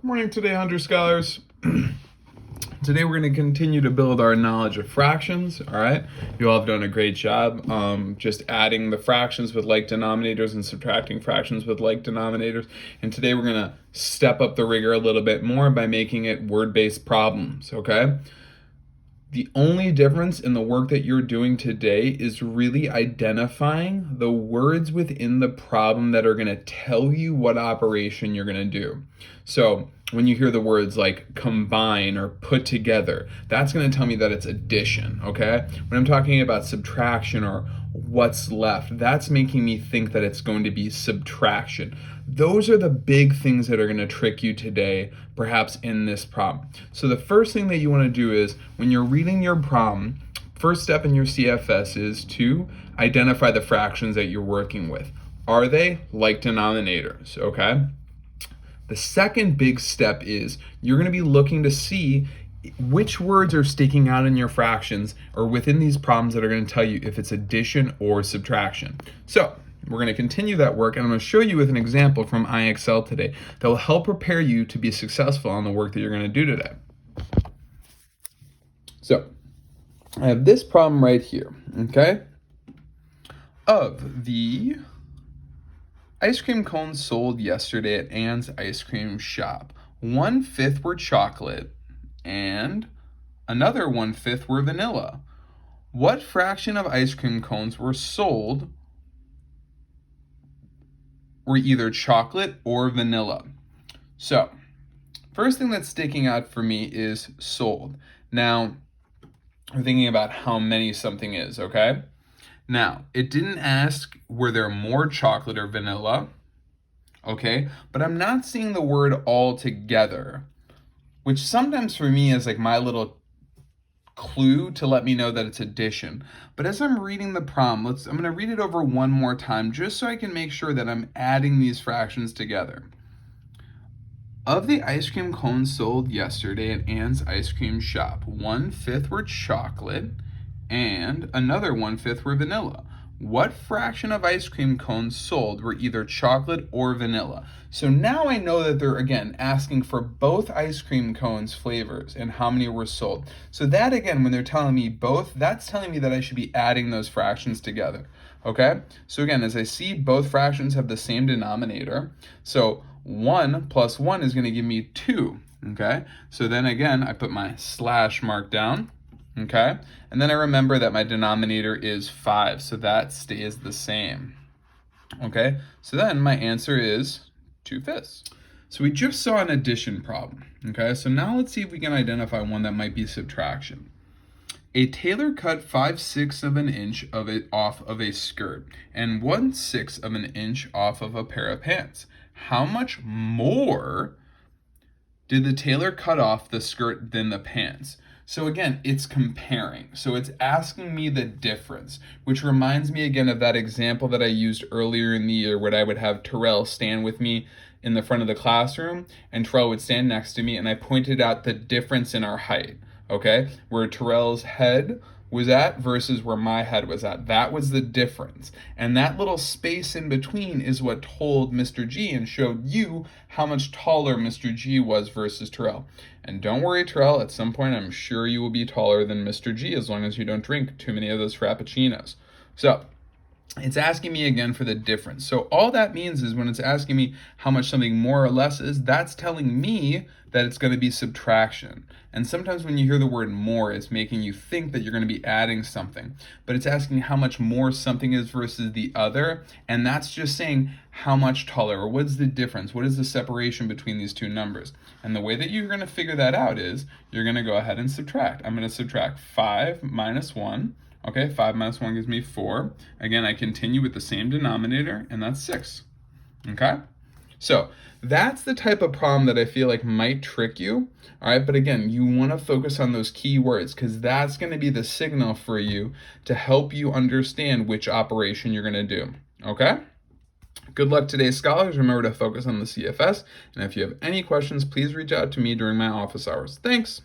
Good morning today, Hunter Scholars. Today we're going to continue to build our knowledge of fractions, all right? You all have done a great job just adding the fractions with like denominators and subtracting fractions with like denominators. And today we're going to step up the rigor a little bit more by making it word-based problems, okay? The only difference in the work that you're doing today is really identifying the words within the problem that are going to tell you what operation you're going to do. So when you hear the words like combine or put together, that's going to tell me that it's addition, okay? When I'm talking about subtraction or what's left, that's making me think that it's going to be subtraction. Those are the big things that are going to trick you today, perhaps in this problem. So the first thing that you want to do is when you're reading your problem, first step in your CFS is to identify the fractions that you're working with. Are they like denominators, okay? The second big step is you're going to be looking to see which words are sticking out in your fractions or within these problems that are going to tell you if it's addition or subtraction. So we're going to continue that work, and I'm going to show you with an example from IXL today that will help prepare you to be successful on the work that you're going to do today. So I have this problem right here, okay? Of the ice cream cones sold yesterday at Ann's ice cream shop, 1/5 were chocolate and another 1/5 were vanilla. What fraction of ice cream cones were sold were either chocolate or vanilla? So, first thing that's sticking out for me is sold. Now, I'm thinking about how many something is, okay? Now, it didn't ask were there more chocolate or vanilla, okay? But I'm not seeing the word all together, which sometimes for me is like my little clue to let me know that it's addition. But as I'm reading the problem, I'm going to read it over one more time just so I can make sure that I'm adding these fractions together. Of the ice cream cones sold yesterday at Ann's ice cream shop, 1/5 were chocolate and another 1/5 were vanilla. What fraction of ice cream cones sold were either chocolate or vanilla? So now I know that they're, again, asking for both ice cream cones flavors and how many were sold. So that, again, when they're telling me both, that's telling me that I should be adding those fractions together, okay? So again, as I see, both fractions have the same denominator. So 1 plus 1 is going to give me 2, okay? So then, again, I put my slash mark down. Okay, and then I remember that my denominator is 5, so that stays the same. Okay, so then my answer is 2/5. So we just saw an addition problem. Okay, so now let's see if we can identify one that might be subtraction. A tailor cut 5/6 of an inch of it off of a skirt and 1/6 of an inch off of a pair of pants. How much more did the tailor cut off the skirt than the pants? So again, it's comparing. So it's asking me the difference, which reminds me again of that example that I used earlier in the year where I would have Terrell stand with me in the front of the classroom and Terrell would stand next to me and I pointed out the difference in our height, okay? Where Terrell's head was at versus where my head was at. That was the difference. And that little space in between is what told Mr. G and showed you how much taller Mr. G was versus Terrell. And don't worry, Terrell, at some point I'm sure you will be taller than Mr. G as long as you don't drink too many of those Frappuccinos. So it's asking me again for the difference. So all that means is when it's asking me how much something more or less is, that's telling me that it's going to be subtraction. And sometimes when you hear the word more, it's making you think that you're going to be adding something. But it's asking how much more something is versus the other. And that's just saying how much taller, or what's the difference? What is the separation between these two numbers? And the way that you're going to figure that out is you're going to go ahead and subtract. I'm going to subtract 5 minus 1. Okay, 5 minus 1 gives me 4. Again, I continue with the same denominator, and that's 6. Okay? So that's the type of problem that I feel like might trick you. All right, but again, you want to focus on those key words because that's going to be the signal for you to help you understand which operation you're going to do. Okay? Good luck today, scholars. Remember to focus on the CFS. And if you have any questions, please reach out to me during my office hours. Thanks.